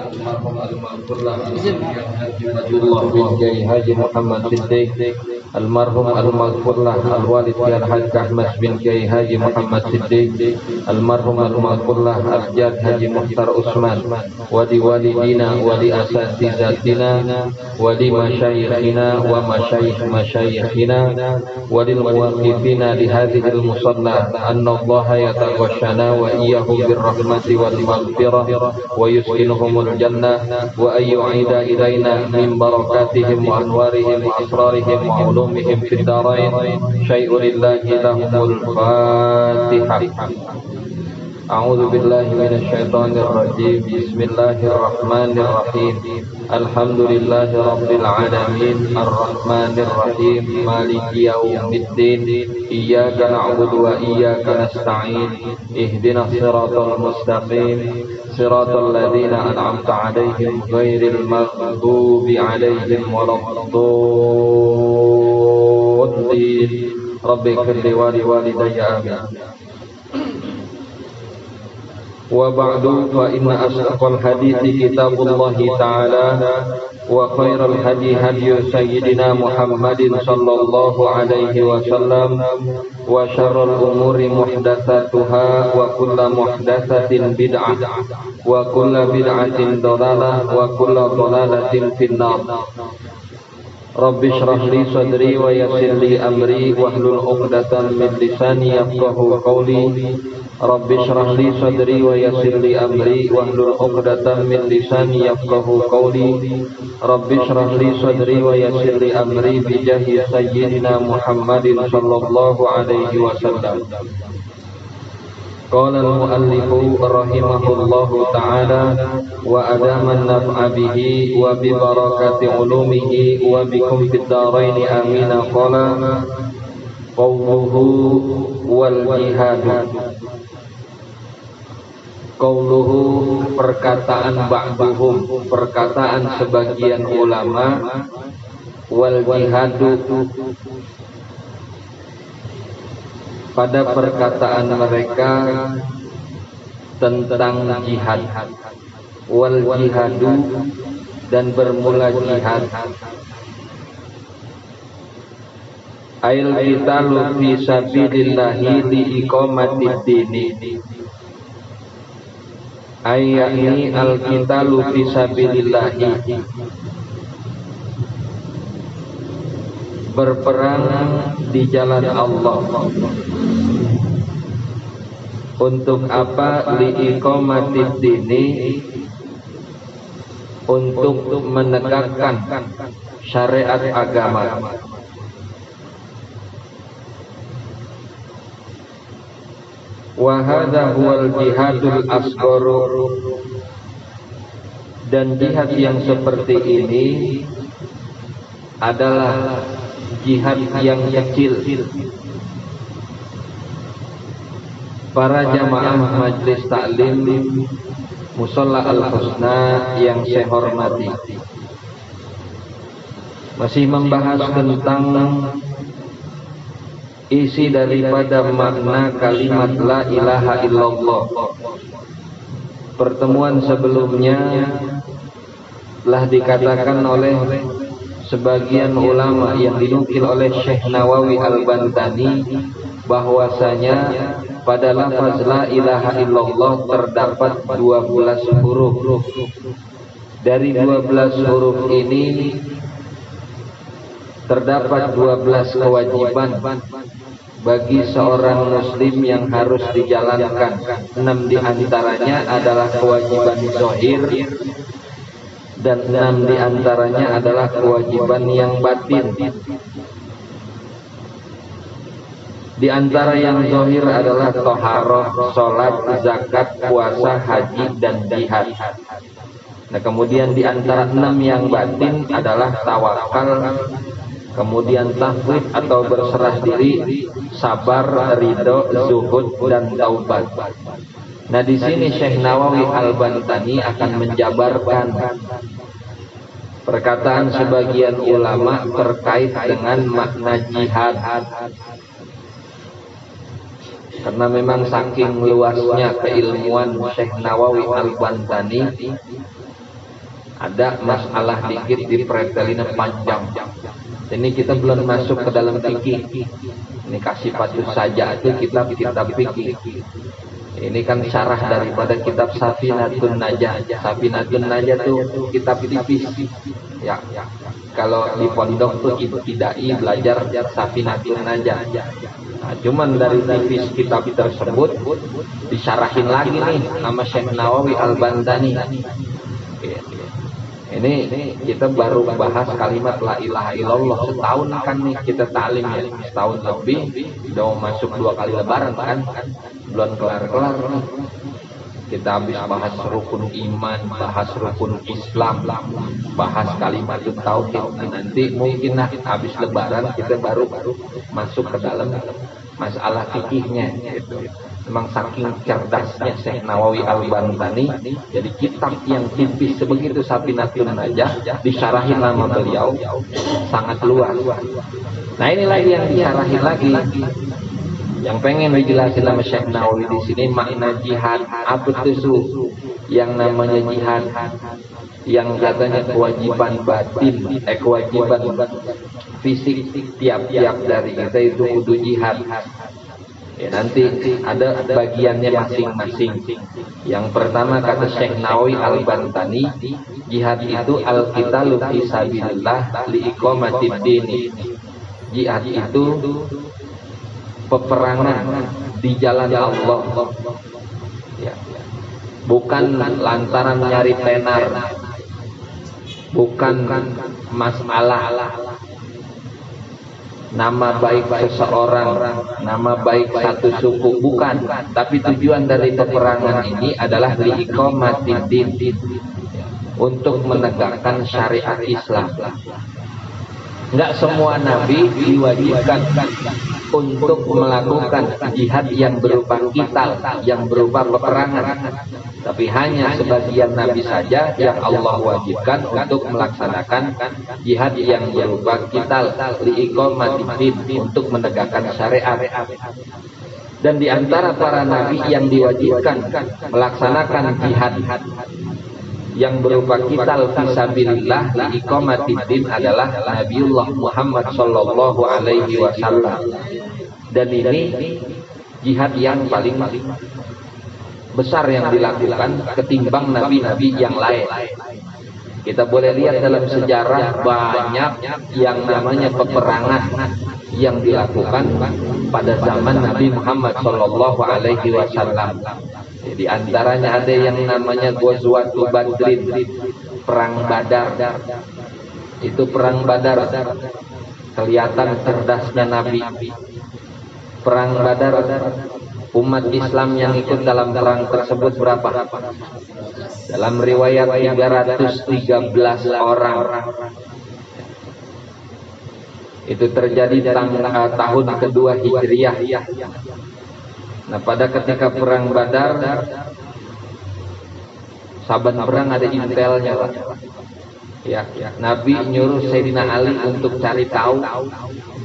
almarhum al-maghfurlah Abdullah bin Kiai Haji Muhammad Siddiq, almarhum al-maghfurlah al-walid Al-Hajj Ahmad bin Kiai Haji Muhammad Siddiq, almarhum al-maghfurlah al-Jad Haji Muhtar Usman, wali walidina, wali asatizatina, wali masyayikhina wa masyayikhina, wali muwaqifina li hadhil musalla, anna Allah yataghashana wa iyyahu birrahmati wal maghfirah wa yuskinhumul jannah wa ayyu'ida ilaina min barakatihim wa anwarihim wa asrarihim wa ulumihim fid darain. Syai'u lillahi lahumul Fatihah. A'udzu billahi minasyaitonir rajim. Bismillahirrahmanirrahim. Alhamdulillahi rabbil alamin, arrahmanir rahim, maliki yaumiddin. Iyyaka na'budu wa iyyaka nasta'in. Ihdinas siratal mustaqim, siratal ladzina an'amta 'alaihim ghairil maghdubi 'alaihim waladdallin. Rabbi ighfirli wa liwalidayya amin. Wa ba'du, fa inna asdaqal hadithi kitabullahi ta'ala wa khairal hadi hadyu sayyidina Muhammadin sallallahu alaihi wasallam wa syarrul umuri muhdatsatuha wa kullu muhdatsatin bid'ah wa kullu bid'atin dhalalah wa kullu dhalalatin finnar. Rabbi shrah li sadri wa yassir li amri wahlul 'uqdatam min lisani yafqahu qawli. Rabbi shrah li sadri wa yassir li amri wahlul 'uqdatam min lisani yafqahu qawli. Rabbi shrah li sadri wa yassir li amri bi jahi sayyidina Muhammadin sallallahu alaihi wasallam. Qala al-muallifu rahimahullahu ta'ala wa adama an-naf'a bihi wa bi barakati ulumihi wa bikum fid dharain amin. Qala qawluhu wal jihad. Qauluhu, perkataan ba'duhum, perkataan sebagian ulama, wal jihadu, pada perkataan mereka tentang jihad, wal jihadu, dan bermula jihad. Ail qitalu fi sabilillahi li iqamatid dini. Ayani al-qitalu fi sabilillahi, berperang di jalan Allah. Untuk apa? Liiqamatid dini, untuk menegakkan syariat agama. Wa hadza huwal jihadul asgharu, dan jihad yang seperti ini adalah jihad yang kecil. Para jamaah majlis taklim Musalla Al-Husna yang saya hormati, masih membahas tentang isi daripada makna kalimat la ilaha illallah. Pertemuan sebelumnya telah dikatakan oleh sebagian ulama yang dinukil oleh Syekh Nawawi Al-Bantani bahwasanya pada lafaz la ilaha illallah terdapat 12 huruf. Dari 12 huruf ini terdapat 12 kewajiban bagi seorang muslim yang harus dijalankan. 6 diantaranya adalah kewajiban zahir dan 6 diantaranya adalah kewajiban yang batin. Di antara yang zahir adalah thaharah, salat, zakat, puasa, haji, dan jihad. Nah, kemudian di antara 6 yang batin adalah tawakal, kemudian tafwid atau berserah diri, sabar, ridho, zuhud, dan taubat. Nah, di sini Syekh Nawawi Al-Bantani akan menjabarkan perkataan sebagian ulama terkait dengan makna jihad. Karena memang saking luasnya keilmuan Syekh Nawawi Al-Bantani, Ada masalah dikit di pretelina panjang. Ini kita belum masuk ke dalam fikih. Ini kasih patus saja itu kitab-kitab fikih. Ini kan syarah daripada kitab Safinatun Najah. Safinatun Najah tuh kitab tipis. Ya. Kalau di pondok tuh ibtidai belajar Safinatun Najah. Nah, cuman dari tipis kitab tersebut disyarahin lagi nih sama Syekh Nawawi Al-Bandani. Ini kita baru bahas kalimat la ilaha illallah setahun kan nih kita ta'lim ya, setahun lebih, udah mau masuk 2 kali lebaran kan, belum kelar-kelar nih. Kita habis bahas rukun iman, bahas rukun Islam, bahas kalimat tauhid. Nanti mungkin habis lebaran kita baru masuk ke dalam masalah fikihnya gitu. Memang saking cerdasnya Syekh Nawawi Al-Bandani, jadi kitab yang tipis sebegitu Safinatun Najah disyarahin nama beliau sangat luas. Nah ini lagi yang disyarahin lagi, yang pengen dijelasin sama Syekh Nawawi di sini makna jihad. Apa itu yang namanya jihad? Yang katanya kewajiban batin, kewajiban fisik tiap-tiap dari kita itu kudu jihad. Ya, nanti ada bagiannya masing-masing. Yang pertama kata Syekh Nawawi Al-Bantani, jihad itu al-qitalu fi sabilillah liiqamatid din. Jihad itu peperangan di jalan Allah. Ya. Bukan lantaran nyari tenar. Bukan masalah nama baik seseorang, nama baik satu suku, bukan. Tapi tujuan dari peperangan ini adalah liiqamatid din, untuk menegakkan syariat Islam. Enggak semua nabi diwajibkan untuk melakukan jihad yang berupa qital, yang berupa peperangan. Tapi hanya sebagian nabi saja yang Allah wajibkan untuk melaksanakan jihad yang berupa qital liiqamatid din, untuk menegakkan syariat. Dan di antara para nabi yang diwajibkan melaksanakan jihad yang berupa qital fisabilillah liiqamatid din adalah Nabiullah Muhammad sallallahu alaihi wasallam. Dan ini jihad yang paling besar yang dilakukan ketimbang nabi-nabi yang lain. Kita boleh lihat dalam sejarah banyak yang namanya peperangan yang dilakukan pada zaman Nabi Muhammad sallallahu alaihi wasallam. Di antaranya ada yang namanya Ghazwatul Badrin, perang Badar. Itu perang Badar kelihatan cerdasnya Nabi. Perang Badar, umat Islam yang ikut dalam perang tersebut berapa? Dalam riwayat 313 orang. Itu terjadi tahun kedua Hijriah. Nah pada ketika perang Badar, saban perang ada intelnya lah. Ya, Nabi nyuruh Sayyidina Ali untuk cari tahu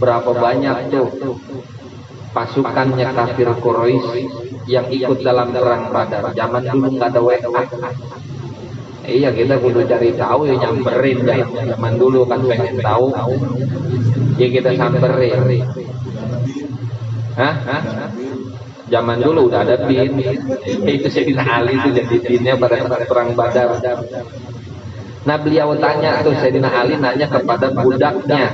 berapa banyak tuh pasukannya kafir Quraisy yang ikut dalam perang Badar. Zaman dulu nggak ada WA. Iya kita kudu cari tahu ya, nyamperin ya. Zaman dulu kan pengen tahu, ya kita samperin. Hah? Zaman dulu udah ada bin. Itu Sayyidina Ali itu jadi binnya pada perang Badar. Nah beliau tanya tuh, Sayyidina Ali nanya kepada budaknya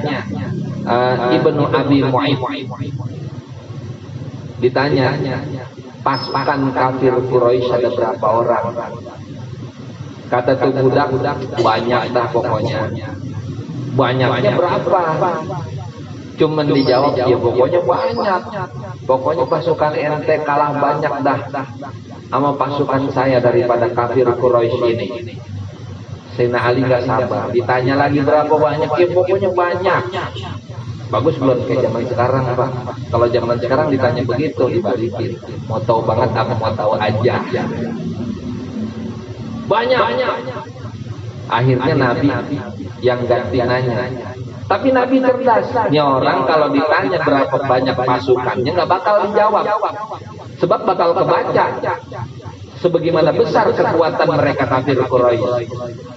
Ibnu Abi Mu'ayth. Ditanya, pasukan kafir Quraisy ada berapa orang? Kata tuh budak, banyak dah pokoknya. Banyaknya berapa? Cuman dijawab, ya pokoknya banyak. Pokoknya pasukan ente kalah banyak dah sama pasukan saya daripada kafir Quraisy ini. Sayyidina Ali gak sabar, ditanya lagi berapa banyak? Ya pokoknya banyak. Bagus belum kayak zaman sekarang Pak? Kalau zaman sekarang ditanya begitu dibalikin. Mau tahu banget apa mau tahu aja. Banyak. Akhirnya Nabi yang ganti nanya. Tapi Nabi cerdas. Ini orang kalau ditanya berapa banyak pasukannya nggak bakal dijawab. Sebab bakal kebaca. sebagaimana besar kekuatan mereka kafir Quraisy.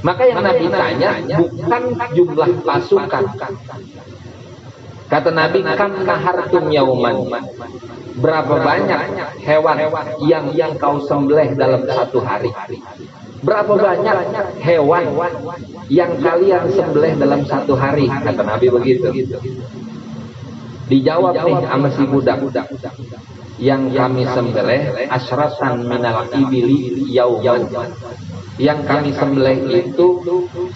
Maka yang Nabi tanya bukan jumlah pasukan. Kata Nabi, kam nahartum yauman, berapa banyak hewan yang kau sembelih dalam satu hari? Berapa banyak hewan yang kalian sembelih dalam satu hari? Kata Nabi begitu. Dijawab nih sama si budak, yang kami sembelih asratan minal ibili yauman. Yang kami sembelih itu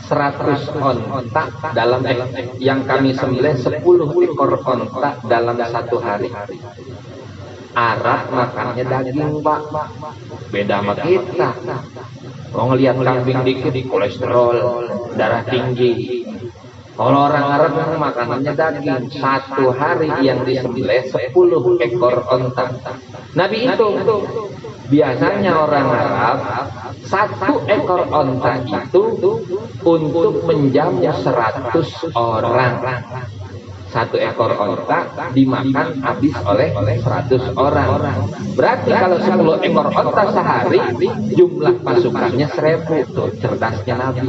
100 onta dalam yang kami sembelih 10 ekor onta dalam satu hari. Arab makannya daging, Pak. Beda sama kita. Mau ngelihat kambing dikit kolesterol, darah tinggi. Kalau orang Arab makanannya daging. Satu hari yang disembelih 10 ekor onta. Nabi itu biasanya orang Arab 1 ekor onta itu untuk menjamu 100 orang. 1 ekor onta dimakan habis oleh 100 orang. Berarti kalau 10 ekor onta sehari, jumlah pasukannya 1000. Tuh cerdasnya Nabi.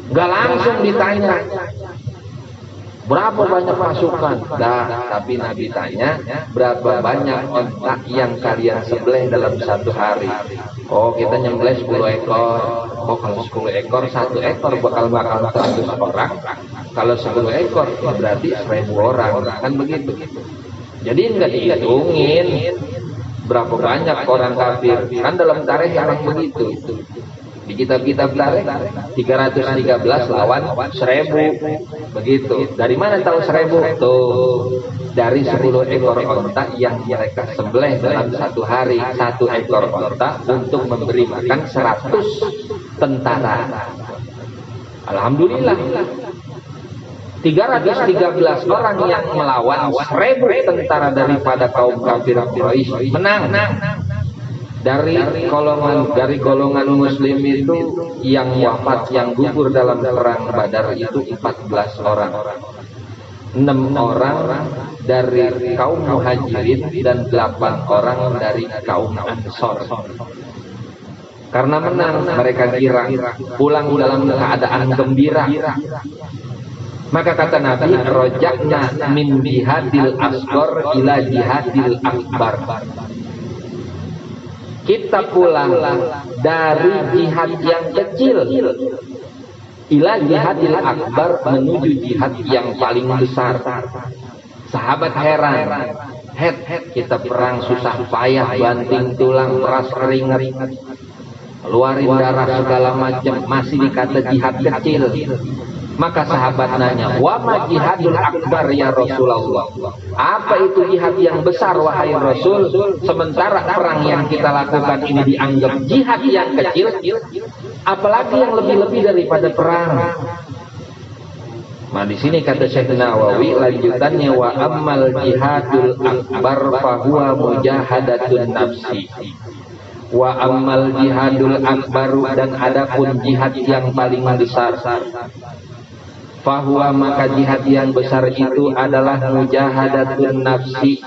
Gak langsung ditanya berapa banyak pasukan, tapi Nabi tanya berapa banyak onta yang kalian sembelih dalam satu hari. Oh, kita nyembelih 10 ekor. Oh, kalau 10 ekor, 1 ekor bakal 100 orang. Kalau 10 ekor berarti 1000 orang, kan begitu. Jadi nggak dihitungin berapa banyak orang kafir, kan dalam tarikh emang begitu. Di kitab-kitab tarikh 313 lawan 1000, begitu. Dari mana tahu 1000? Tuh, dari 10 ekor onta yang mereka sembelih dalam satu hari. 1 ekor onta untuk memberi makan 100 tentara. Alhamdulillah, 313 orang yang melawan 1000 tentara daripada kaum kafir Quraisy menang. Dari golongan muslim itu yang wafat, yang gugur dalam perang Badar itu 14 orang. 6 orang dari kaum muhajirin dan 8 orang dari kaum ansor. Karena menang, mereka girang, pulang dalam keadaan gembira. Maka kata Nabi, rojakna min jihadil asghar ila jihadil akbar. Kita pulang dari jihad yang kecil ila jihadil akbar, menuju jihad yang paling besar. Sahabat heran, kita perang susah payah, banting tulang, peras keringat, keluarin darah segala macam, masih dikata jihad kecil. Maka sahabat nanya, wa ma jihadul akbar ya Rasulullah? Apa itu jihad yang besar wahai Rasul? Sementara perang yang kita lakukan ini dianggap jihad yang kecil, apalagi yang lebih-lebih daripada perang. Nah, di sini kata Syekh Nawawi lanjutannya, wa ammal jihadul akbar fahuwa mujahadatun nafsi. Wa ammal jihadul akbaru, dan adapun jihad yang paling besar, fahuwa, maka jihad yang besar itu adalah mujahadatun nafsi,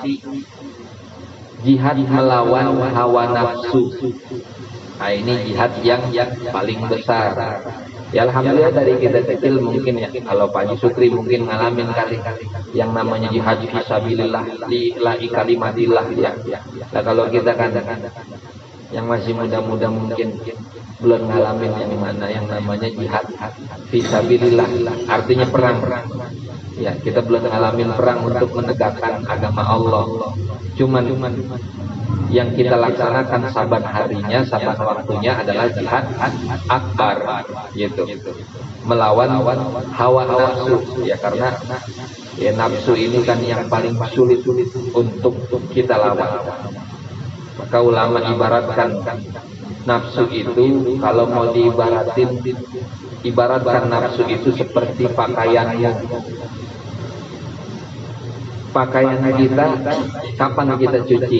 jihad melawan hawa nafsu. Nah, ini jihad yang paling besar. Ya alhamdulillah dari kita kecil mungkin ya, kalau Pak Haji Sukri mungkin ngalamin kali yang namanya jihad fisabilillah, lillahi kalimatillah ya. Nah kalau kita kan yang masih muda-muda mungkin belum ngalamin yang mana yang namanya jihad fisabilillah, artinya perang. Ya, kita belum ngalamin perang untuk menegakkan agama Allah. Cuman yang kita laksanakan saban harinya, saban waktunya adalah jihad akbar, gitu. Melawan hawa nafsu, ya karena ya nafsu ini kan yang paling sulit untuk kita lawan. Maka ulama ibaratkan nafsu itu, kalau mau ibaratkan nafsu itu seperti pakaiannya. Pakaian kita kapan kita cuci?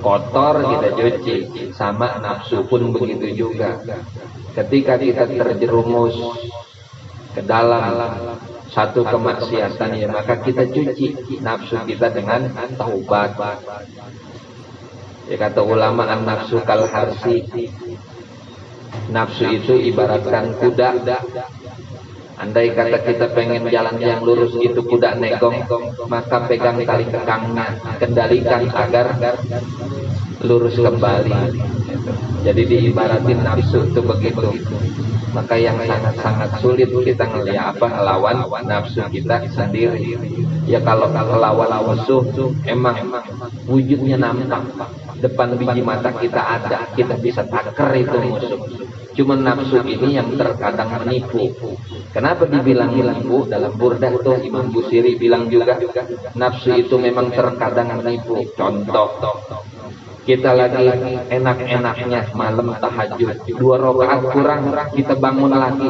Kotor kita cuci. Sama nafsu pun begitu juga. Ketika kita terjerumus ke dalam satu kemaksiatan, ya maka kita cuci nafsu kita dengan taubat. Ya kata ulama, an-nafsu kal harsi. Nafsu itu ibaratkan kuda. Andai kata kita pengen jalan yang lurus itu kuda negong, maka pegang tali kekangnya, kendalikan agar lurus kembali. Jadi diibaratin nafsu itu begitu. Maka yang sangat-sangat sulit kita ngelawan nafsu kita sendiri. Ya kalau ngelawan musuh emang wujudnya nampak, depan biji mata kita ada, kita bisa taker itu musuh. Cuma nafsu ini yang terkadang menipu. Kenapa dibilang menipu? Dalam Burdah tuh Imam Busiri bilang juga, nafsu itu memang terkadang menipu. Contoh, kita lagi enak-enaknya malam tahajud, 2 rakaat kurang, kita bangun lagi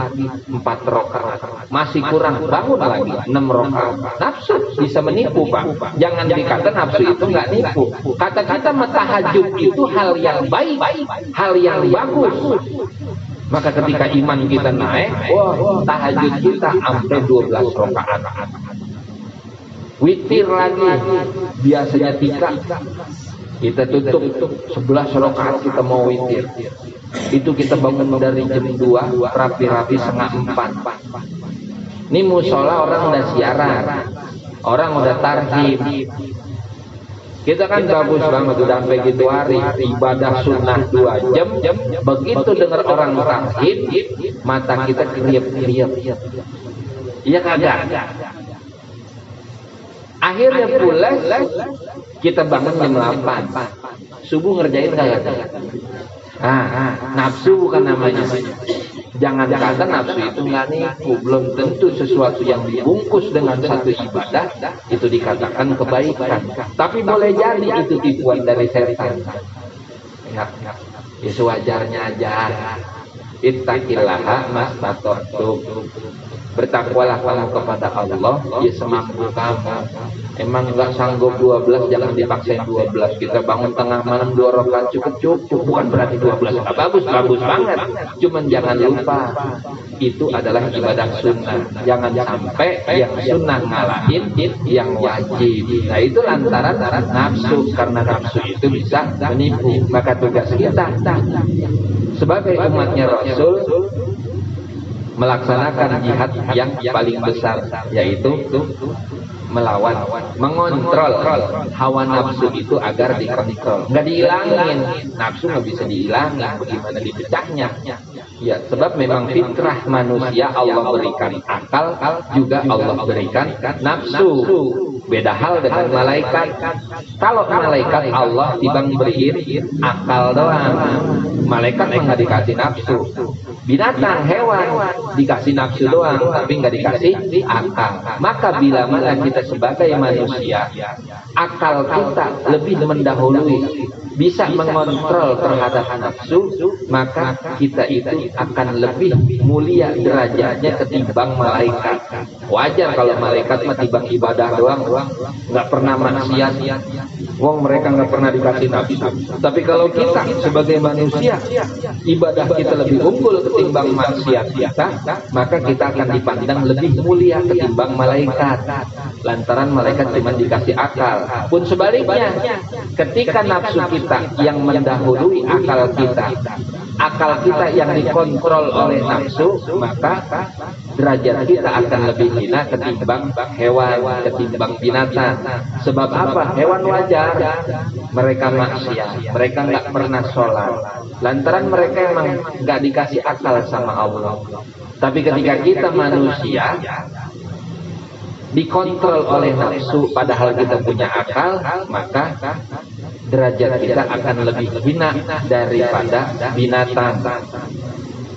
4 rakaat, masih kurang, bangun lagi 6 rakaat. Nafsu bisa menipu, Pak. Jangan dikata nafsu itu nggak nipu. Kata kita tahajud itu hal yang baik, hal yang bagus. Maka ketika iman kita naik, wah, tahajud kita sampai 12 rakaat. Witir lagi, biasanya 3. Kita tutup 11 rakaat kita mau witir. Itu kita bangun dari jam 2, rapi-rapi setengah 4. Ini musola orang udah siaran, orang udah tarhib. Kita kan bagus banget udah sampai gitu hari ibadah sunnah 2 jam. Begitu dengar orang tarhib, mata kita kriap-kriap. Iya kagak? Akhirnya pulas, kita bangun jam 8. Subuh ngerjain kagak? Nafsu bukan namanya. Jangan kata nafsu itu nggak nipu. Belum tentu sesuatu yang dibungkus dengan satu ibadah itu dikatakan kebaikan. Tapi boleh jadi itu tipuan dari setan. Ya sewajarnya aja. Ittaqillaha mastata'tum. Bertakwalah kamu kepada Allah ya semampu kamu. Emang nggak sanggup 12, jangan dipaksain 12. Kita bangun tengah malam 2 rakaat cukup. Bukan berarti 12 nggak bagus banget. Cuman jangan lupa itu adalah ibadah sunnah. Jangan sampai yang sunnah ngalahin yang wajib. Nah itu lantaran nafsu, karena nafsu itu bisa menipu. Maka tugas kita sebagai umatnya Rasul melaksanakan jihad yang paling besar, yaitu melawan, mengontrol hawa nafsu itu agar dikontrol, nggak dihilangin. Nafsu nggak bisa dihilangin, bagaimana dipecahnya? Ya, sebab memang fitrah manusia Allah berikan akal, juga Allah berikan nafsu. Beda hal dengan malaikat. Kalau malaikat Allah timbang beriin akal doang. Malaikat nggak dikasih nafsu. Binatang, hewan dikasih nafsu doang, tapi nggak dikasih akal. Maka bila mana kita sebagai manusia, akal kita lebih mendahului, bisa mengontrol terhadap nafsu, maka kita itu akan lebih mulia derajatnya ketimbang malaikat. Wajar kalau malaikat mah timbang ibadah doang, nggak pernah maksiat. Wong mereka nggak pernah dikasih nafsu. Tapi kalau kita sebagai manusia, ibadah kita lebih unggul ketimbang maksiat kita, maka kita akan dipandang lebih mulia ketimbang malaikat. Lantaran malaikat cuma dikasih akal. Pun sebaliknya, ketika nafsu kita yang mendahului akal kita yang dikontrol oleh nafsu, maka derajat kita akan lebih hina ketimbang hewan, ketimbang binatang. Sebab apa? Hewan wajar, mereka maksiat, mereka nggak pernah sholat, lantaran mereka emang nggak dikasih akal sama Allah. Tapi ketika kita manusia dikontrol oleh nafsu, padahal kita punya akal, maka derajat kita akan lebih hina daripada binatang.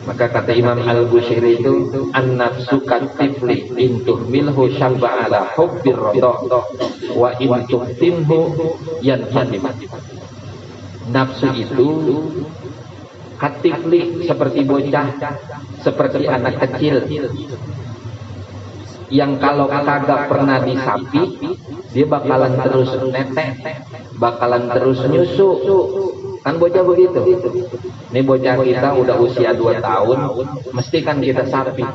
Maka kata Imam Al-Busiri itu, an-nafsu katifli intuh milhu syabba ala hubbir rodo wa intuh tinhu yanhadim. Nafsu itu katifli seperti bocah, seperti anak kecil yang kalau kagak pernah disapi, dia bakalan terus netek, bakalan terus nyusu. Kan bocah begitu. Ini bocah kita udah usia 2 tahun, mesti kan kita sapi.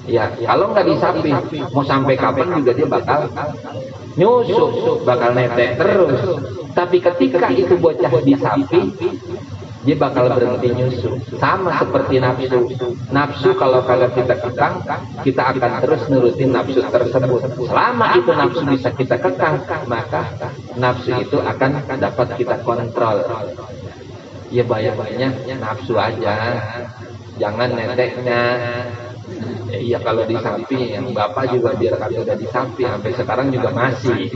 Ya, kalau nggak disapi, mau sampai kapan juga dia bakal nyusu, bakal netek terus. Tapi ketika itu bocah disapi, dia bakal berhenti nyusu. Sama seperti nafsu. Nafsu kalau kita kekang, kita akan terus nurutin nafsu tersebut. Selama itu nafsu bisa kita kekang, maka nafsu itu akan dapat kita kontrol. Ya bayar-bayarnya nafsu aja, jangan neteknya. Iya kalau disapi, yang bapak juga biar kata udah disapi, sampai sekarang juga masih.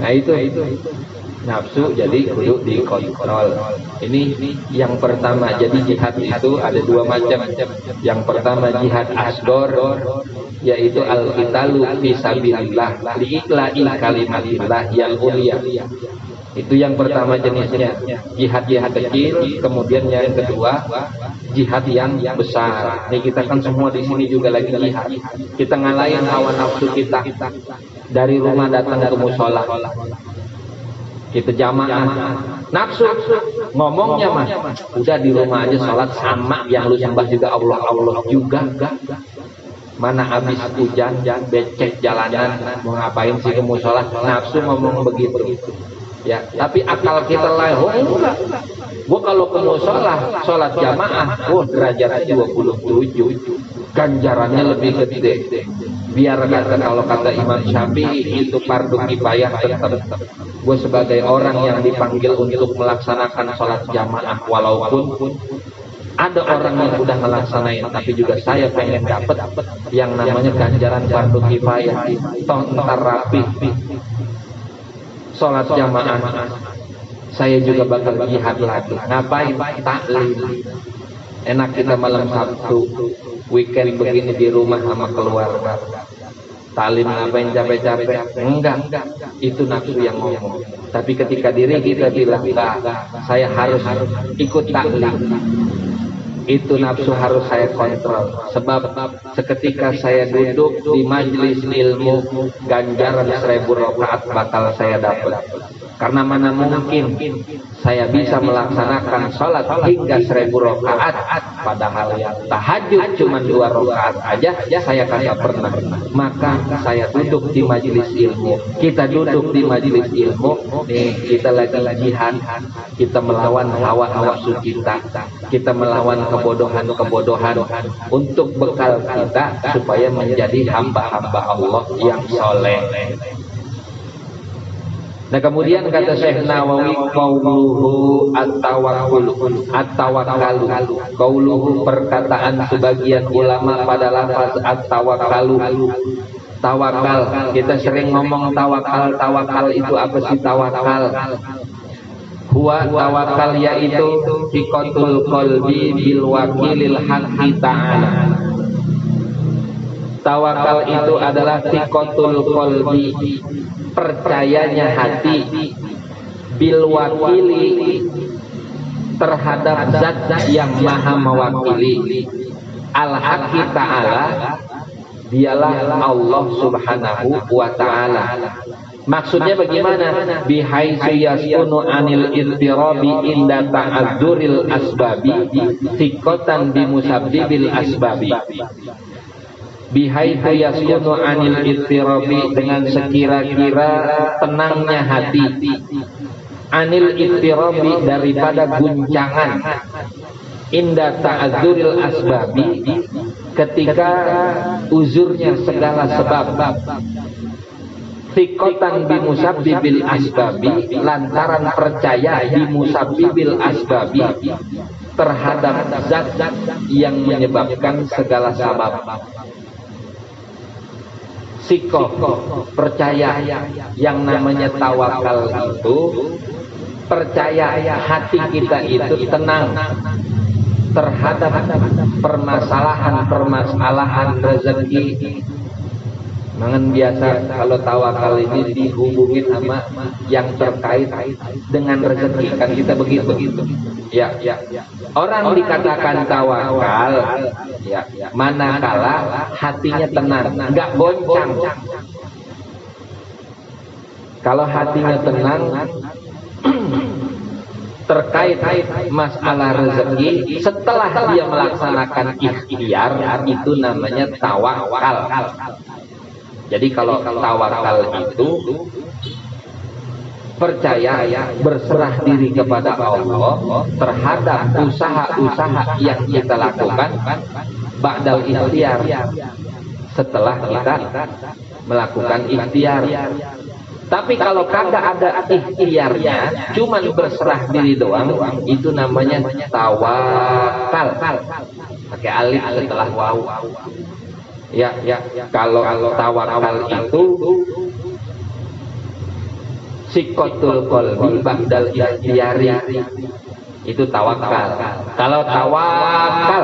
Nah itu nafsu, jadi kudu dikontrol. Ini yang pertama. Jadi jihad itu ada dua macam. Yang pertama jihad asghar, yaitu al-qitalu fi sabilillah li'ikla'i kalimatillah yang ulia. Itu yang pertama jenisnya, jihad kecil. Kemudian yang kedua jihad yang besar. Nih kita kan semua di sini juga lagi jihad. Kita ngalahin hawa nafsu kita dari rumah datang ke musola. Kita jamaah nafsu ngomongnya mah udah di rumah aja salat sama yang lu sembah juga Allah juga. Mana habis hujan becek jalanan mau ngapain sih ke musola, nafsu ngomong begitu ya. Tapi akal kita lain, oh enggak, gua kalau ke musola salat jamaah derajat 27, ganjarannya lebih gede. Biar kalau kata Imam Syafi'i itu fardu kifayah, tetap gue sebagai orang yang dipanggil untuk melaksanakan sholat jamaah, walaupun ada orang yang udah melaksanain, tapi juga saya pengen dapat yang namanya ganjaran fardu kifayah. Toh entar rapi sholat jamaah, saya juga bakal jihad lagi. Ngapain? Taklim. Enak kita malam Sabtu weekend begini di rumah sama keluarga. Taklim ngapain capek-capek? Enggak, itu nafsu yang ngomong. Tapi ketika diri kita bilang enggak, saya harus ikut taklim, itu nafsu harus saya kontrol. Sebab seketika saya duduk di majelis ilmu, ganjaran 1000 rakaat bakal saya dapat. Karena mana mungkin saya bisa melaksanakan sholat hingga 1000 rakaat, padahal yang tahajud cuma 2 rakaat aja saya kagak pernah. Maka saya duduk di majelis ilmu. Kita duduk di majelis ilmu, nih kita lagi jihad, kita melawan hawa nafsu kita, kita melawan kebodohan untuk bekal kita supaya menjadi hamba-hamba Allah yang soleh. Nah kemudian kata Syekh Nawawi, qauluhu at-tawakkul, qauluhu perkataan sebagian ulama pada lafaz at-tawakkalu. Tawakal, kita sering ngomong tawakal itu apa sih tawakal? Huwa tawakal yaitu thiqatul qalbi bil wakilil haqqi ta'ala. Tawakal itu adalah thiqatul qalbi, percayanya hati, bil wakili, terhadap zat yang maha mewakili, al-haqqi ta'ala, dialah Allah subhanahu wa ta'ala. Maksudnya bagaimana? Bihaitsu yaskunu anil ittirabi inda ta'adzuril asbabi thiqatan bimusabbibil asbabi. Bihaitsu yaskunu anil ittirabi, dengan sekira-kira tenangnya hati, anil ittirabi, daripada guncangan, inda ta'adzuril asbabi, ketika uzurnya segala sebab, thiqatan bimusabbibil asbabi, lantaran percaya bimusabbibil asbabi, terhadap zat yang menyebabkan segala sebab. Sikoh, percaya. Yang namanya tawakal itu percaya hati kita itu tenang terhadap permasalahan rezeki. Mangan biasa kalau tawakal ini dihubungin sama yang terkait dengan rezeki, kan kita begitu. Ya. Orang dikatakan tawakal, ya, manakala hatinya tenang, enggak goncang. Kalau hatinya tenang terkait masalah rezeki, setelah dia melaksanakan ikhtiar, itu namanya tawakal. Jadi kalau tawakal itu percaya, berserah diri kepada Allah terhadap usaha-usaha yang kita lakukan ba'dal ikhtiar, setelah kita melakukan ikhtiar. Tapi kalau kagak ada ikhtiarnya, cuman berserah diri doang, itu namanya tawakal. Pakai alif setelah waw. Ya, kalau tawakal itu sikotul qalbi ba'dal ikhtiyari, itu tawakal. Kalau tawakal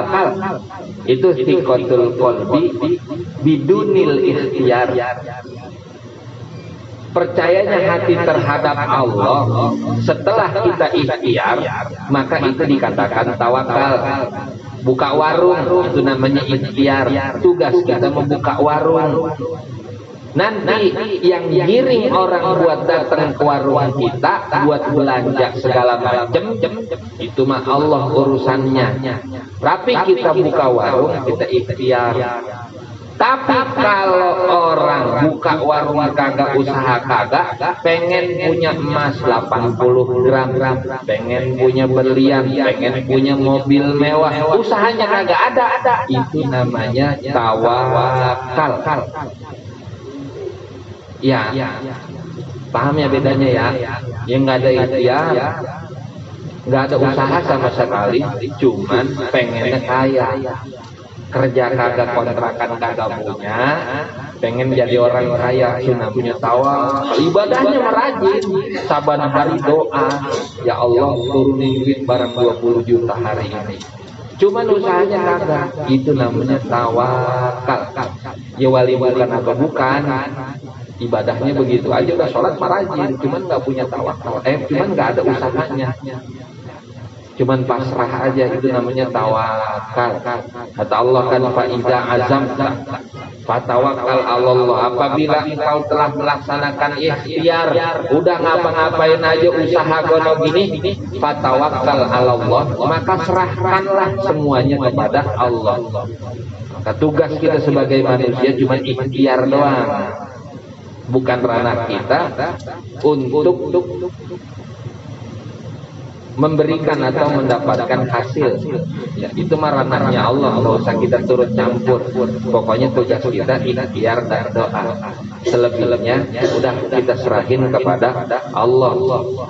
itu sikotul qalbi bidunil ikhtiyar, percayanya hati terhadap Allah setelah kita ikhtiar, maka itu dikatakan tawakal. Buka warung itu namanya ikhtiar, tugas kita membuka warung. Nanti yang giring orang buat datang ke warung kita, buat belanja segala macam, itu mah Allah urusannya. Tapi kita buka warung, kita ikhtiar. Tapi kalau orang buka warung kagak usaha, kagak, pengen punya emas 80 gram, pengen punya berlian, pengen punya mobil mewah, usahanya kagak ada, itu namanya tawakal. Ya, paham ya bedanya ya? Yang nggak ada ikhtiar, nggak ada usaha sama sekali, cuman pengennya kaya, kerja kagak, kontrakan kagak punya, pengen jadi orang kaya, itu namanya tawakal. Ibadahnya merajin, saban hari doa, ya Allah turunin duit barang 20 juta hari ini. Cuman usahanya kagak, itu namanya tawakal. Ya wali bukan apa bukan, ibadahnya begitu aja udah sholat marajin, cuman nggak punya tawakal, cuman nggak ada usahanya, cuman pasrah aja, itu namanya tawakal. Kata Allah kan, fa iza azamta fatawakkal 'alallah, apabila engkau telah melaksanakan ikhtiar, udah ngapa-ngapain aja usaha gono gini, fatawakkal 'alallah, maka serahkanlah semuanya kepada Allah. Maka tugas kita sebagai manusia cuma ikhtiar doang, bukan ranah kita untuk memberikan atau mendapatkan hasil. Ya, itu mah ranahnya Allah, nggak usah kita turut campur. Pokoknya tugas kita ikhtiar dan doa. Selebihnya udah kita serahin kepada Allah.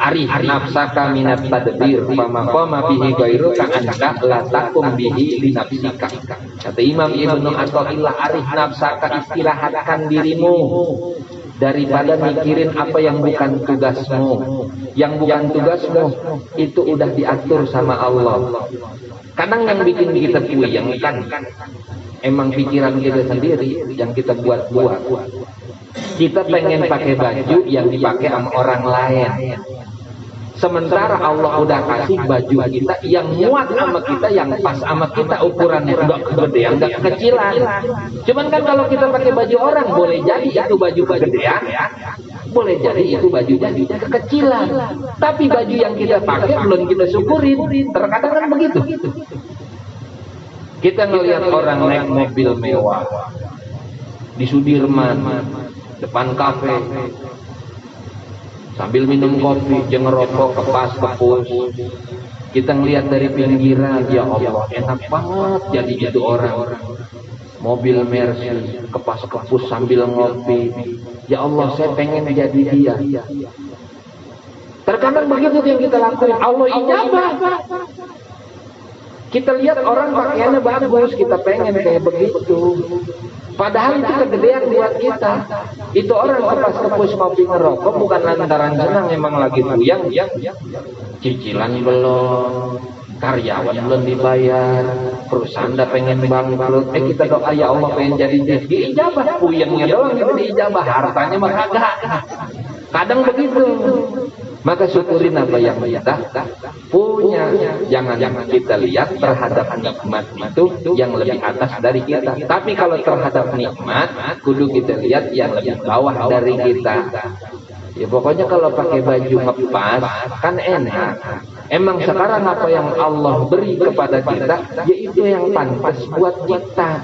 Arif nafsaka minat tadbir, fama qama bihi ghairuka anka la takum bihi li nafsika. Kata Imam Ibnu Athaillah, arif nafsaka, istirahatkan dirimu daripada mikirin apa yang bukan tugasmu. Yang bukan tugasmu itu udah diatur sama Allah. Kadang yang bikin kita puyeng kan emang pikiran kita sendiri yang kita buat-buat. Kita pengen pakai baju yang dipakai sama orang lain, sementara Allah udah kasih baju kita yang muat sama kita, yang pas sama kita, ukurannya enggak kegedean, enggak kekecilan. Cuman kan kalau kita pakai baju orang, boleh jadi itu baju kegedean, boleh jadi itu bajunya kekecilan. Tapi baju yang kita pakai belum kita syukurin. Terkadang kan begitu. Kita ngelihat orang naik mobil mewah di Sudirman, depan kafe, sambil minum kopi, jeung ngerokok, kepas kepus. Kita ngelihat dari pinggiran, ya Allah, enak banget jadi itu orang. Mobil Mercy, kepas kepus sambil ngopi. Ya Allah, saya pengen jadi dia. Terkadang begitu yang kita lakuin. Allah ijabah. Kita lihat orang pakaiannya bagus, kita pengen kayak begitu. Padahal itu kegedean buat kita. Itu orang kepas kepus ngopi ngerokok bukan lantaran senang, emang lagi puyang, cicilan belum, karyawan belum dibayar, perusahaan udah pengen bangkrut. Kita doa, ya Allah pengen jadi diijabah, puyangnya doang itu diijabah, hartanya mah kagak. Kadang begitu. Maka syukurin apa yang kita punya. Jangan kita lihat terhadap nikmat itu yang lebih atas dari kita. Tapi kalau terhadap nikmat, kudu kita lihat yang lebih bawah dari kita. Ya pokoknya kalau pakai baju ngepas kan enak. Emang sekarang apa yang Allah beri kepada kita, yaitu yang pantas buat kita.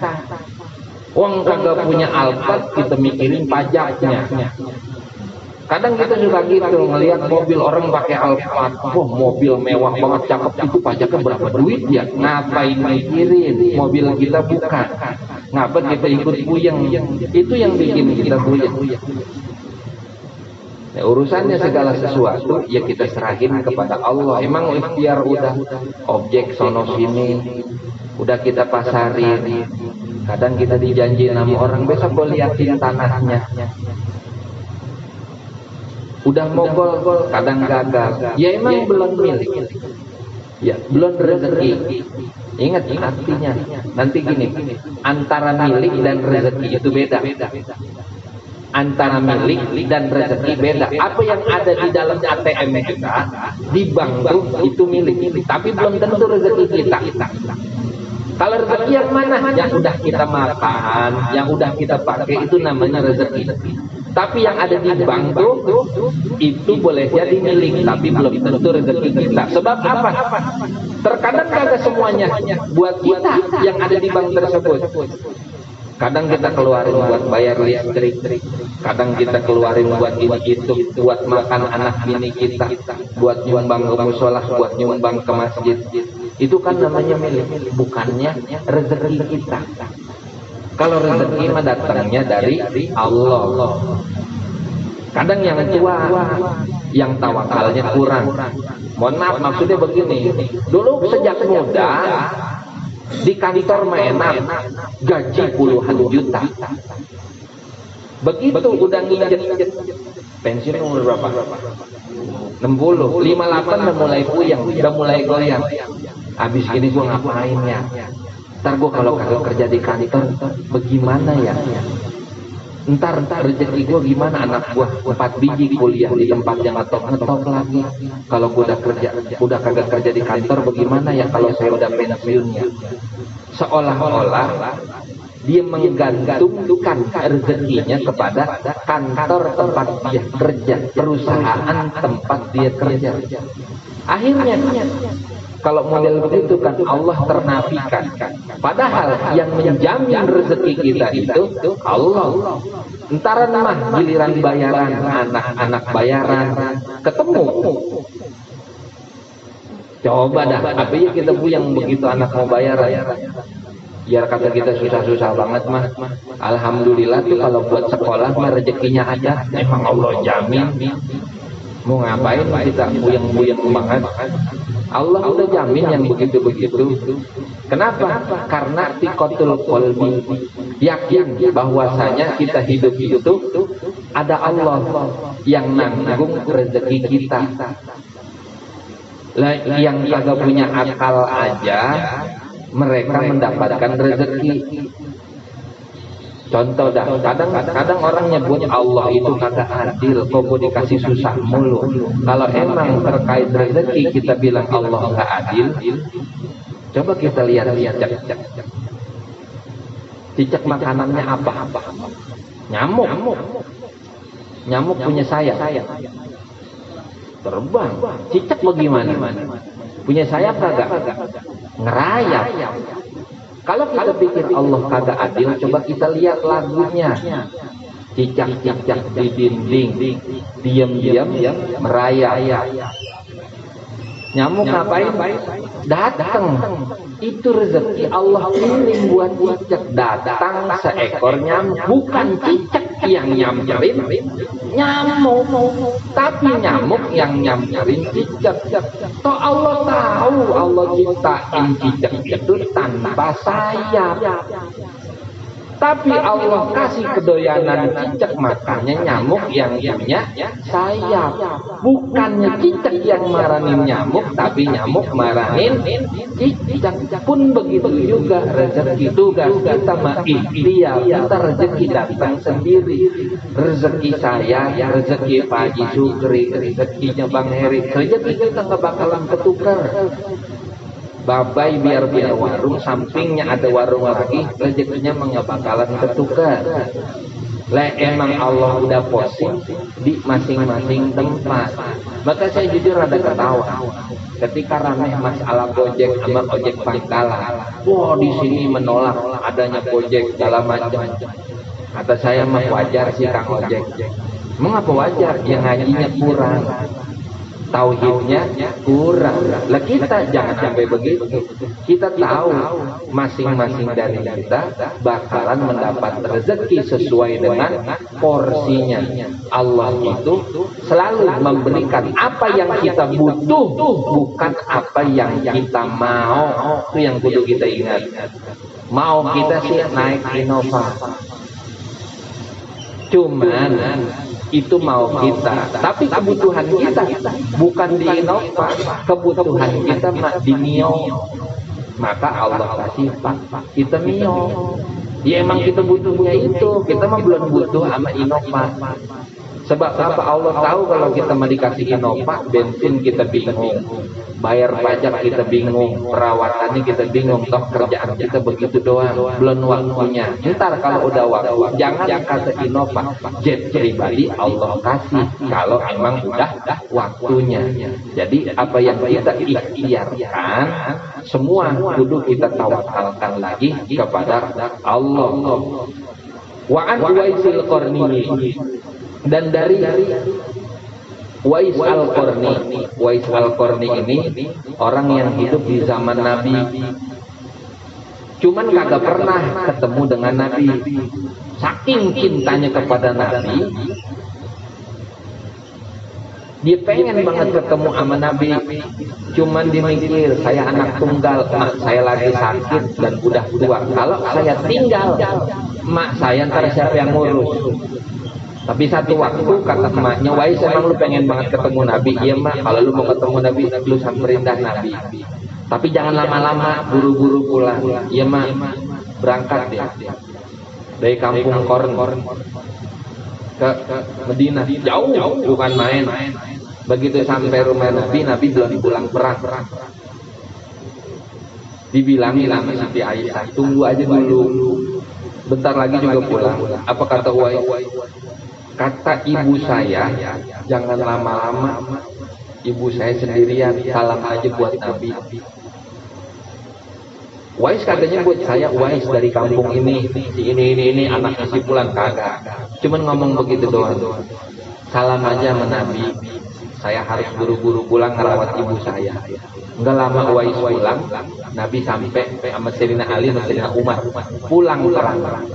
Uang kagak punya Alphard, kita mikirin pajaknya. Kadang kita juga gitu, ngelihat mobil orang pakai Alphard, wah mobil mewah banget, cakep, itu pajaknya berapa duit ya? Ngapain mikirin? Mobil kita bukan. Ngapa kita ikut puyeng? Itu yang bikin kita puyeng. Nah, urusannya segala sesuatu ya kita serahin kepada Allah. Emang ikhtiar udah objek sono sini, udah kita pasarin. Kadang kita dijanjiin sama orang, besok gue liatin tanahnya. Udah mogol, kadang gagal. Ya emang belum milik. Ya belum rezeki. Ingat artinya. Nanti gini, antara milik dan rezeki itu beda. Antara milik dan rezeki beda. Apa yang ada di dalam ATM kita, di bank itu milik. Tapi belum tentu rezeki kita. Kalau rezeki yang mana? Yang udah kita makan, yang udah kita pakai, itu namanya rezeki. Tapi yang ada di bank itu boleh jadi milik, tapi belum tentu rezeki kita. Sebab apa? Terkadang kagak semuanya buat kita yang ada di bank tersebut. Kadang kita keluarin buat bayar listrik, kadang kita keluarin buat ini itu, buat makan anak bini kita, buat nyumbang ke musola, buat nyumbang ke masjid. Itu kan namanya milik, bukannya rezeki kita. Kalau rezeki mah datangnya dari Allah. Kadang yang tua, yang tawakalnya kurang. Mohon maaf, maksudnya begini. Dulu sejak muda di kantor mah enak, gaji puluhan juta. Begitu udah nginjet, pensiun umur berapa? 60, 58 udah mulai puyeng, udah mulai goyang. Habis ini gua ngapain ya? Ntar gua kalau kagak kerja di kantor, bagaimana ya? Ntar rezeki gua gimana? Anak gua 4 biji kuliah di tempat yang ngetop lagi. Kalau gua udah kagak kerja di kantor, bagaimana ya kalau saya udah pensiunnya? Seolah-olah dia menggantungkan rezekinya kepada kantor tempat dia kerja, perusahaan tempat dia kerja. Akhirnya kalau model begitu kan Allah ternafikan. Padahal yang menjamin rezeki kita itu Allah. Entar mah giliran bayaran, anak-anak bayaran, ketemu. Coba dah, apa ya kita yang begitu anak mau bayaran. Biar kata kita susah-susah banget mah. Alhamdulillah tuh kalau buat sekolah mah rezekinya ada. Emang Allah jamin. Mau ngapain kita buyang-buyang banget? Allah udah jamin yang begitu-begitu. Kenapa? Karena tiqatul qalbi, yakin bahwasanya kita hidup itu ada Allah yang nanggung rezeki kita. Yang kagak punya akal aja mereka mendapatkan rezeki. Contoh dah, kadang orang nyebut Allah itu kagak adil, kok gue dikasih susah mulu. Kalau emang terkait rezeki kita bilang Allah nggak adil, coba kita lihat cicak makanannya apa? Nyamuk punya sayap, terbang. Cicak bagaimana? Punya sayap kagak? Ngerayap. Kalau kita pikir Allah kagak adil, coba kita lihat lagunya. Cicak-cicak di dinding, diam-diam merayap. Nyamuk ngapain? Datang. Itu rezeki Allah kirim buat cicak. Datang seekor nyamuk, bukan cicak yang nyamperin nyamuk, tapi nyamuk yang nyamperin cicak. Toh Allah tahu, Allah ciptain cicak itu tanpa sayap. Tapi Allah kasih kedoyanan cicak, makanya nyamuk yang punya sayap. Bukannya cicak yang marahin nyamuk, tapi nyamuk marahin cicak. Pun begitu juga rezeki tugas kita mah ikhtiar, kita rezeki datang sendiri. Rezeki saya, rezeki Pak Haji Sukri, rezekinya Bang Heri, rezeki kita nggak bakalan ketukar. Babai biar punya warung, sampingnya ada warung lagi, rezekinya nggak bakalan ketukar. Emang Allah udah posisi di masing-masing tempat. Maka saya jujur rada ketawa ketika ramai masalah Gojek sama ojek pangkalan. Wah, di sini menolak adanya Gojek segala macam. Kata saya mah wajar sih Kang Ojek. Mengapa wajar? Yang ngajinya kurang, tauhidnya kurang. Lah kita jangan sampai begitu. Kita tahu masing-masing dari kita bakalan mendapat rezeki sesuai dengan porsinya. Allah itu selalu memberikan apa yang kita butuh, bukan apa yang kita mau. Itu yang kudu kita ingat. Mau kita sih naik Innova, cuman itu mau kita, tapi kebutuhan kita bukan di Innova, kebutuhan kita di Mio. Maka Allah kasih kita Mio. Ya emang kita butuhnya itu, kita mah belum butuh sama Innova. Sebab apa? Allah tahu kalau kita mau dikasih Innova, bensin kita bingung, bayar pajak kita bingung, perawatannya kita bingung, toh kerjaan kita begitu doang, belum waktunya. Ntar kalau udah waktu, jangan kata Innova, jet pribadi Allah kasih kalau emang udah waktunya. Jadi apa yang kita ikhtiarkan, semua kudu kita tawakalkan lagi kepada Allah. Wa an Uwaisil Qarni, dan dari Uwais Al-Qarni. Uwais Al-Qarni ini orang yang hidup di zaman Nabi, cuman kagak pernah ketemu dengan Nabi. Saking cintanya kepada Nabi, dia pengen banget ketemu sama Nabi. Cuman dia mikir, saya anak tunggal, mak saya lagi sakit dan udah tua. Kalau saya tinggal, mak saya ntar siapa yang ngurus? Tapi satu waktu kata emaknya, Wais emang lu pengen banget ketemu Nabi? Iya mak, kalau lu mau ketemu Nabi, lu samperin dah Nabi. Tapi jangan lama-lama, buru-buru pulang. Iya mak, berangkat dia dari kampung Korn ke Medina, jauh, bukan main. Begitu sampai rumah Nabi, Nabi belum pulang perang. Dibilangin sama Siti Aisyah, tunggu aja dulu, bentar lagi juga pulang. Apa kata Wais? Kata ibu saya, jangan lama-lama, ibu saya sendirian, salam aja buat Nabi. Wais katanya buat saya, Wais dari kampung ini, si ini anaknya si Fulan, kagak. Cuman ngomong begitu doang. Salam aja sama Nabi, saya harus buru-buru pulang ngerawat ibu saya. Enggak lama Wais pulang, Nabi sampai sama Sayyidina Ali dan Sayyidina Umar pulang perang.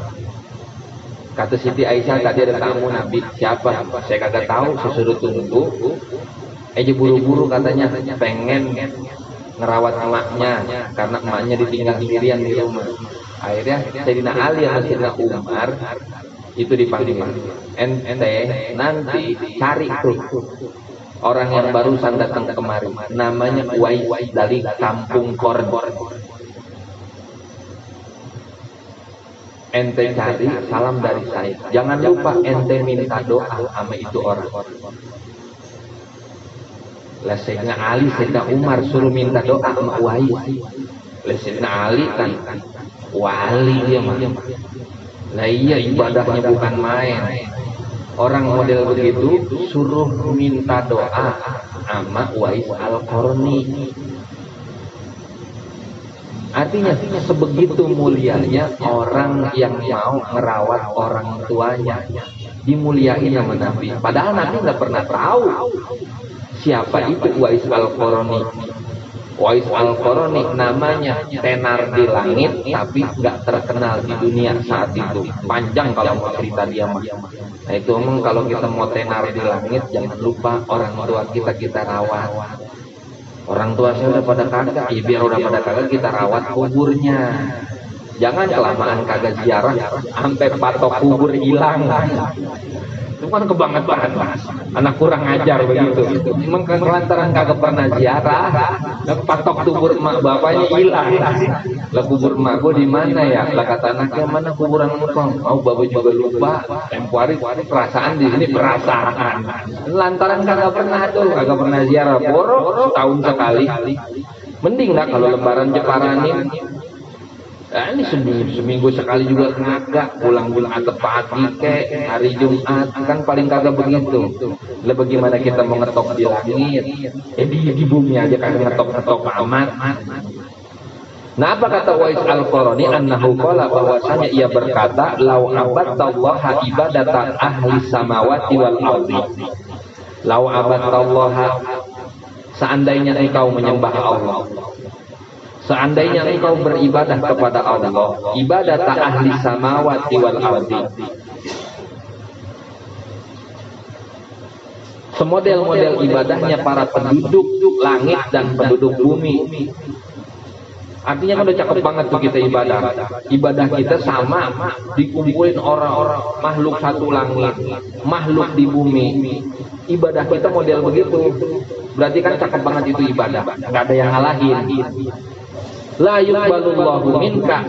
Kata Siti Aisyah, tadi ada tamu Nabi. Siapa? Saya kagak tahu, saya suruh tunggu. Buru-buru katanya, pengen ngerawat emaknya karena emaknya ditinggal sendirian di rumah. Akhirnya Sayyidina Ali dan Sayyidina Umar itu dipanggil. Ente nanti cari tuh orang yang barusan datang kemari, namanya Uwais dari kampung Korn. Ente cari, salam dari saya. Jangan lupa ente minta doa sama itu orang. Lah Sayyidina Ali, Sayyidina Umar suruh minta doa sama Uwais. Lah Sayyidina Ali kan wali dia mah. Lah iya, ibadahnya bukan main. Orang model begitu suruh minta doa sama Uwais Al-Qarni. Artinya sebegitu mulianya orang yang mau merawat orang tuanya, dimuliain sama Nabi. Padahal Nabi nggak pernah tahu siapa itu Uwais Al-Qarni. Uwais Al-Qarni namanya tenar di langit, tapi nggak terkenal di dunia saat itu. Panjang kalau mau cerita dia mah. Nah itu omong, kalau kita mau tenar di langit, jangan lupa orang tua kita rawat. Orang tua saya udah pada kagak, ya biar udah pada kagak kita rawat kuburnya. Jangan kelamaan kagak ziarah sampai patok kubur hilang. Itu kan kebangetan, anak kurang ajar begitu. Emang kelantaran kagak pernah ziarah, patok kubur emak bapaknya hilang. Lah kubur emak gue di mana ya? Lah kata anaknya, mana kuburan engkau? Oh bapak juga lupa. Tempo hari perasaan di sini perasaan. Lantaran kagak pernah tuh, kagak pernah ziarah. Borok setahun sekali. Mending lah kalau lebaran Jeparanin. Nah, ini seminggu sekali juga kagak, pulang Jumat pagi ke hari Jumat kan paling kagak begitu. Lah bagaimana kita mau ngetok di langit? Di bumi aja kagak ngetok amat. Nah, apa kata Wais Al-Qarani? Annahu qala, bahwasanya ia berkata, lau abadallaha ibadata ahli samawati wal ardi. Lau abadallaha, seandainya engkau menyembah Allah, seandainya engkau beribadah kepada Allah, ibadata ahli samawati wal ardi, semodel-model ibadahnya para penduduk langit dan penduduk bumi. Artinya kan udah cakep banget tuh kita ibadah. Ibadah kita sama dikumpulin orang-orang makhluk satu langit, makhluk di bumi. Ibadah kita model begitu. Berarti kan cakep banget itu ibadah. Gak ada yang ngalahin. La yuqbalullahu minka,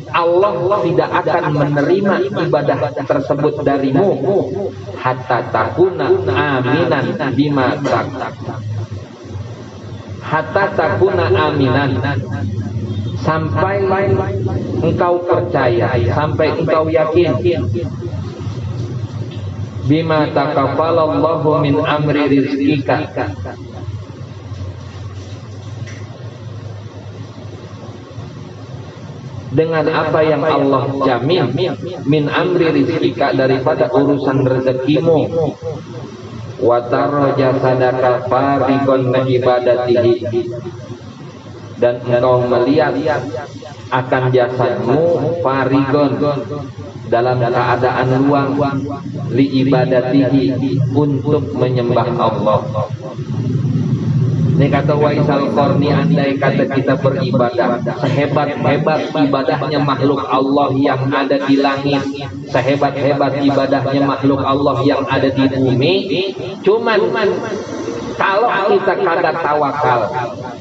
Allah tidak akan menerima ibadah tersebut darimu hatta takuna aminan bima tak, hatta takuna aminan, sampai engkau percaya, sampai engkau yakin, bima takafalallahu min amri rizqika, dengan apa yang Allah jamin, min amri rizqika, daripada urusan rezekimu, wa tara jasadaka fariqan min ibadatihi, dan engkau melihat akan jasadmu fariqan, dalam keadaan luang, li ibadatihi, untuk menyembah Allah. Ini kata Wais Al-Qarani, andai kata kita beribadah sehebat-hebat ibadahnya makhluk Allah yang ada di langit, sehebat-hebat ibadahnya makhluk Allah yang ada di bumi, cuman kalau kita kagak tawakal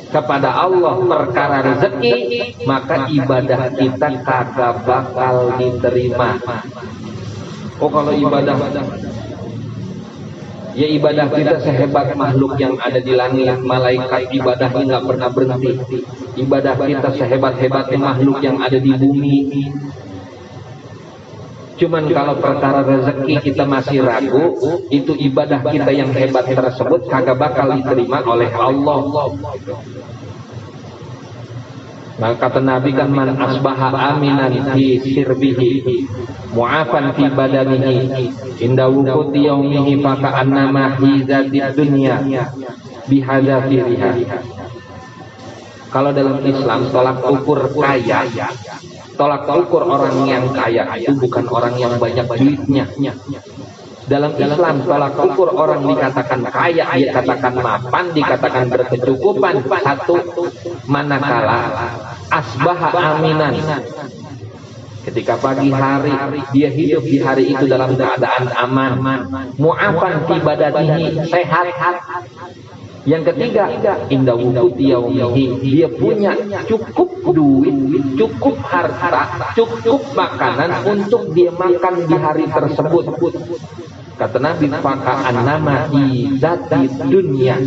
kepada Allah perkara rezeki, maka ibadah kita kagak bakal diterima. Oh, kalau ibadah, ya ibadah kita sehebat makhluk yang ada di langit, malaikat ibadahnya nggak pernah berhenti. Ibadah kita sehebat-hebatnya makhluk yang ada di bumi. Cuman kalau perkara rezeki kita masih ragu, itu ibadah kita yang hebat tersebut kagak bakal diterima oleh Allah. Nah, kata Nabi kan, man asbaha aminan fi sirbihi mu'afan fi badanihi inda wuquti yaumihi faka'annama hizatid dunya bihadzafiriha. Kalau dalam Islam tolak ukur kaya, tolak ukur orang yang kaya itu bukan orang yang banyak duitnya. Dalam Islam tolak ukur orang dikatakan kaya, dikatakan mapan, dikatakan berkecukupan, satu, manakala asbaha aminan, ketika pagi hari dia hidup di hari itu dalam keadaan aman, mu'afan fi badanihi, sehat. Yang ketiga, inda wuquti yaumihi, dia punya cukup duit, cukup harta, cukup makanan untuk dia makan di hari tersebut. Kata Nabi, faka'annama hizatid dunya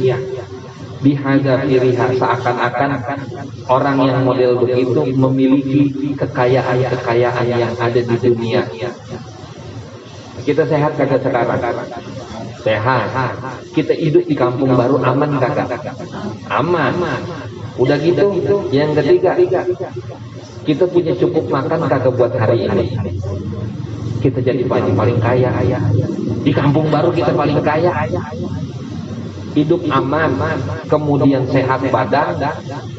bihadzafiriha, seakan-akan orang yang model begitu memiliki kekayaan-kekayaan yang ada di dunia. Kita sehat kagak sekarang? Sehat. Kita hidup di kampung baru aman kagak? Aman. Udah gitu, yang ketiga, kita punya cukup makan kagak buat hari ini? Kita jadi paling kaya. Di kampung baru kita paling kaya. Hidup aman, kemudian sehat badan,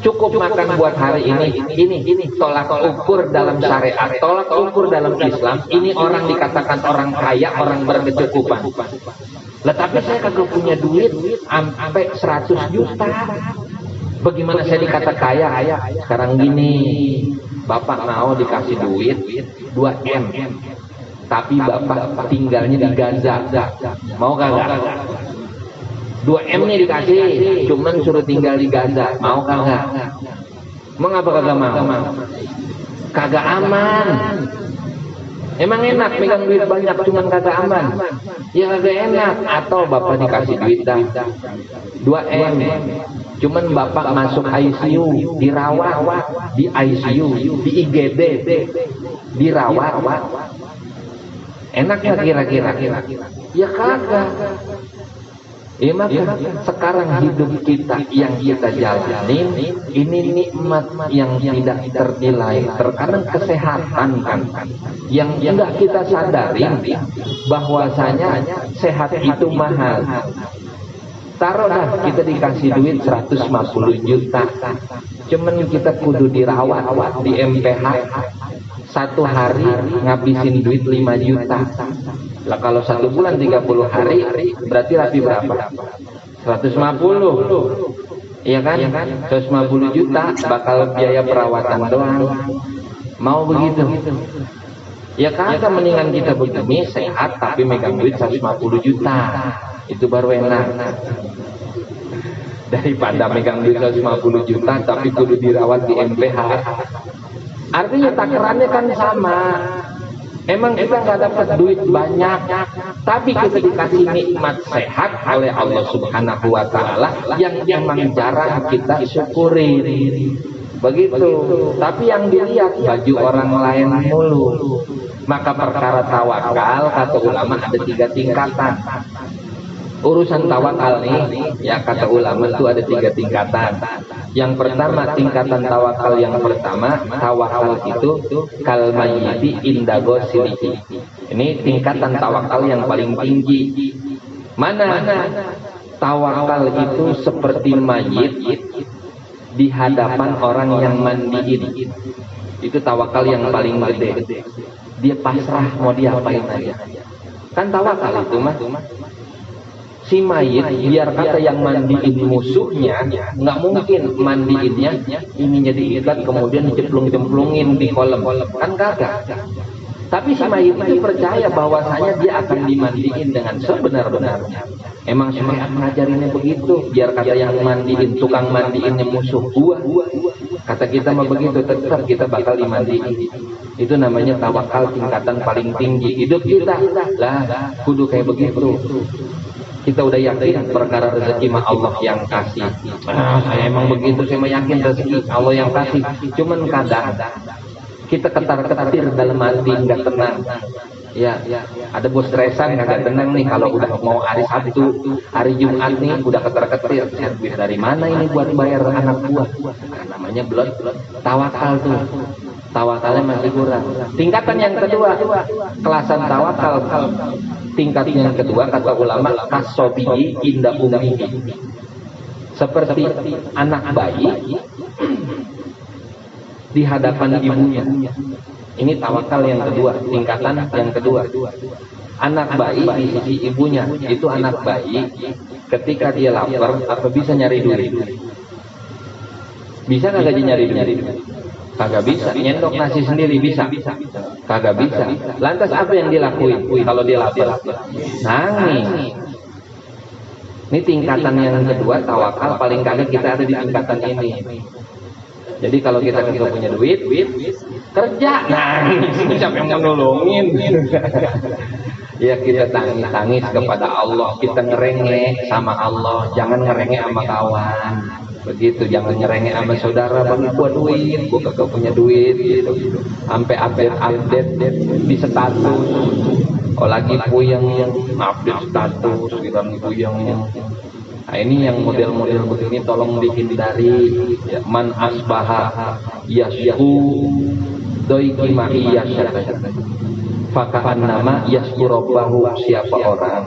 cukup makan buat hari ini. Ini tolak ukur dalam syariat, tolak ukur dalam Islam. Ini orang dikatakan orang kaya, orang berkecukupan. Lah tapi saya kagak punya duit sampai 100 juta. Bagaimana saya dikata kaya? Sekarang gini, Bapak mau dikasih duit 2M, tapi Bapak tinggalnya di Gaza. Mau kagak? 2M nya dikasih, cuman suruh tinggal di Gaza. Mau kagak? Mengapa kagak mau? Kagak aman. Emang enak megang duit banyak cuman kagak aman? Ya kagak enak. Atau Bapak dikasih duit dah 2M, Cuman bapak masuk ICU, dirawat di ICU, di IGD, dirawat. Enak nggak kira-kira? Ya kagak. Ya maka sekarang hidup kita yang kita jalanin ini nikmat yang tidak ternilai. Terkadang kesehatan kan yang enggak kita sadari bahwasanya sehat itu mahal. Taruh dah kita dikasih duit 150 juta, cuman kita kudu dirawat di MPH satu hari ngabisin duit 5 juta. Lah kalau 1 bulan 30 hari berarti rapi berapa? 150. Iya kan? 150 juta bakal biaya perawatan doang. Mau begitu? Ya kagak, mendingan kita begini sehat tapi megang duit 150 juta. Itu baru enak. Daripada megang duit 150 juta tapi kudu dirawat di MPH. Artinya takarannya kan sama. Emang kita nggak dapat duit banyak, tapi kita dikasih nikmat sehat oleh Allah Subhanahu wa Ta'ala yang emang jarang kita syukuri. Begitu. Tapi yang dilihat baju orang lain mulu. Maka perkara tawakal kata ulama ada 3 tingkatan. Urusan tawakal nih, ya kata ulama itu ada 3 tingkatan. Yang pertama, tingkatan tawakal yang pertama, tawakal itu kal mayyiti inda ghuslihi. Ini tingkatan tawakal yang paling tinggi. Mana? Tawakal itu seperti mayit di hadapan orang yang mandiin. Itu tawakal yang paling gede. Dia pasrah mau diapain aja. Kan tawakal itu mah. Si mayit biar kata yang mandiin musuhnya, nggak mungkin mandiinnya ini jadi ikat kemudian dicemplung-cemplungin di kolam, kan kagak. Tapi si mayit itu percaya bahwasanya dia akan dimandiin dengan sebenar-benarnya. Emang syariat ngajarinnya begitu, biar kata yang mandiin, tukang mandiinnya musuh gua, kata kita mah begitu, tetap kita bakal dimandiin. Itu namanya tawakal tingkatan paling tinggi. Hidup kita lah kudu kayak begitu. Kita udah yakin perkara rezeki mah Allah yang kasih. Saya emang begitu, saya yakin rezeki Allah yang kasih. Cuman kadang kita ketar-ketir dalam hati, nggak tenang. Ya, ada bos stresan nggak tenang nih kalau udah mau hari Sabtu, hari Jumat nih udah ketar-ketir. Duit dari mana ini buat bayar anak buah? Namanya belum tawakal tuh. Tawakalnya masih kurang. Tingkatan yang kedua, kelasan tawakal. Tingkat yang kedua kata ulama kasobihi inda ummihi. Seperti anak bayi di hadapan ibunya. Ini tawakal yang kedua, tingkatan yang kedua. Anak bayi di sisi ibunya, itu anak bayi ketika dia lapar apa bisa nyari duit? Bisa nggak gaji nyari duit? Kagak bisa. Nyendok nasi sendiri bisa? Kagak bisa. Lantas apa yang dilakuin kalau dia lapar? Nangis. Ini tingkatan yang kedua tawakal, paling kagak kita ada di tingkatan ini. Jadi kalau kita nggak punya duit, kerja. Nangis. Siapa yang menolongin? Ya kita tangis kepada Allah. Kita ngerengek sama Allah. Jangan ngerengek sama kawan. Begitu, jangan nyerengek sama saudara, bagi gua duit, gua kagak punya duit gitu. Sampai update di status. Oh lagi puyeng update status, bilang puyeng. Nah ini yang model-model begini tolong dihindari. Ya, man asbaha yashu doiki ma'iyasya faka'an nama yasku robbahu. Siapa orang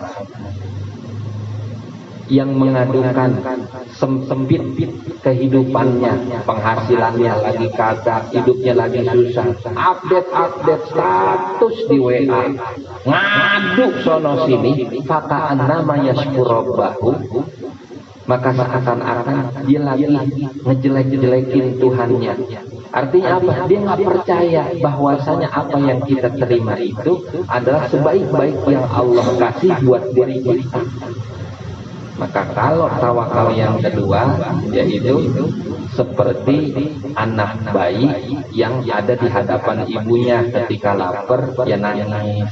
yang mengadukan sempit kehidupannya, penghasilannya lagi kagak, hidupnya lagi susah, update status di WA, ngadu sono sini, faka'an nama yasku robbahu, maka seakan-akan dia lagi ngejelek-jelekin Tuhannya. Artinya apa? Dia nggak percaya bahwasanya apa yang kita terima itu adalah sebaik-baik yang Allah kasih buat diri kita. Maka kalau tawakal yang kedua yaitu seperti anak bayi yang ada di hadapan ibunya ketika lapar ya nangis.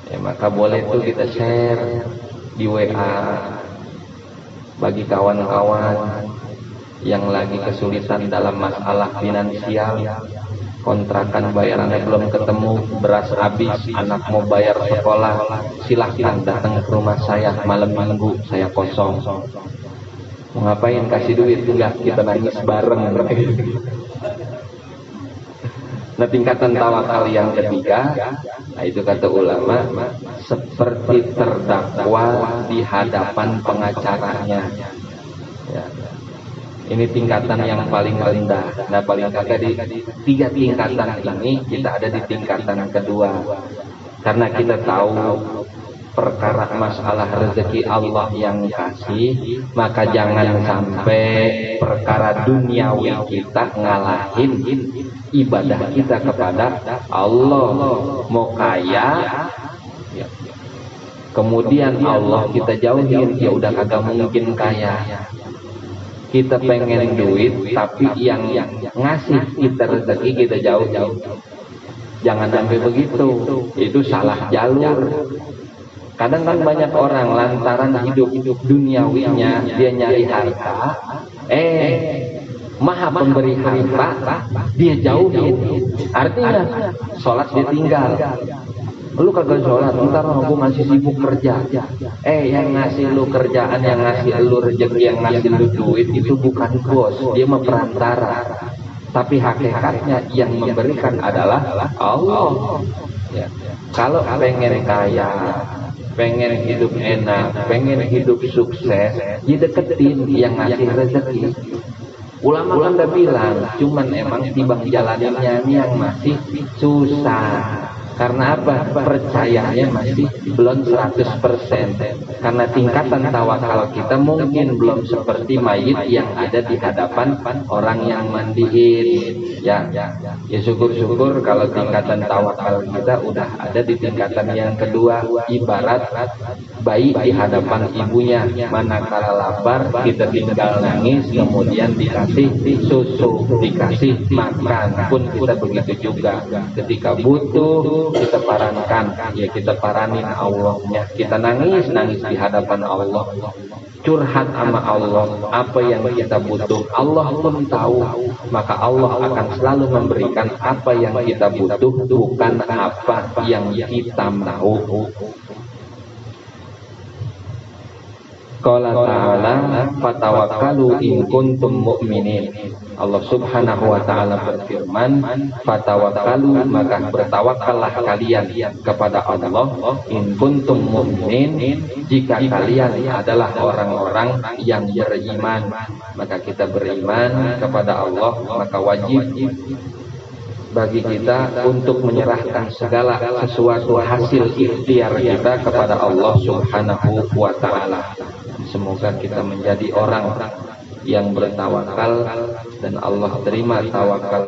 Ya, maka boleh tuh kita share di WA. bagi kawan-kawan yang lagi kesulitan dalam masalah finansial, kontrakan bayarannya belum ketemu, beras habis, anak mau bayar sekolah, silahkan datang ke rumah saya malam minggu, saya kosong. Mau ngapain kasih duit? Enggak, kita nangis bareng. Nah, tingkatan tawakal yang ketiga, nah itu kata ulama, seperti terdakwa di hadapan pengacaranya. Ya. Ini tingkatan yang paling rendah. Nah, paling kagak di tiga tingkatan ini kita ada di tingkatan kedua. Karena kita tahu perkara masalah rezeki Allah yang kasih, maka jangan sampai perkara duniawi kita ngalahin ibadah kita kepada Allah. Mau kaya, kemudian Allah kita jauhin, ya udah kagak mungkin kaya. Kita pengen duit, tapi yang ngasih kita rezeki kita jauhin. Jangan sampai begitu, itu salah jalur. Kadang kan banyak orang lantaran hidup duniawinya dia nyari harta, maha pemberi harta dia jauhin. Artinya sholat dia tinggal. Lu kagak sholat, ntar aku masih sibuk kerja. Yang ngasih lu kerjaan, yang ngasih lu rezeki, yang ngasih lu duit itu bukan bos, dia mah perantara. Tapi hakikatnya yang memberikan adalah Allah. Ya. Kalau pengen kaya, pengen hidup enak, pengen hidup sukses, ya deketin yang ngasih rezeki. Ulama kan udah bilang, cuman emang tibang jalaninnya ini yang masih susah. Karena apa? Percayanya masih belum 100%. Karena tingkatan tawakal kita mungkin belum seperti mayit yang ada di hadapan orang yang mandiin. Ya syukur-syukur kalau tingkatan tawakal kita udah ada di tingkatan yang kedua. Ibarat bayi di hadapan ibunya, manakala lapar kita tinggal nangis, kemudian dikasih susu, dikasih makan. Pun kita begitu juga. Ketika butuh kita parankan, ya kita paranin Allahnya. Kita nangis di hadapan Allah, curhat sama Allah apa yang kita butuh. Allah pun tahu, maka Allah akan selalu memberikan apa yang kita butuh, bukan apa yang kita mau. Qala ta'ala fatawakkalu in kuntum mu'minin. Allah subhanahu wa ta'ala berfirman, fatawakkalu, maka bertawakallah kalian kepada Allah, in kuntum mu'minin, jika kalian adalah orang-orang yang beriman. Maka kita beriman kepada Allah, maka wajib bagi kita untuk menyerahkan segala sesuatu hasil ikhtiar kita kepada Allah subhanahu wa ta'ala. Semoga kita menjadi orang yang bertawakal dan Allah terima tawakal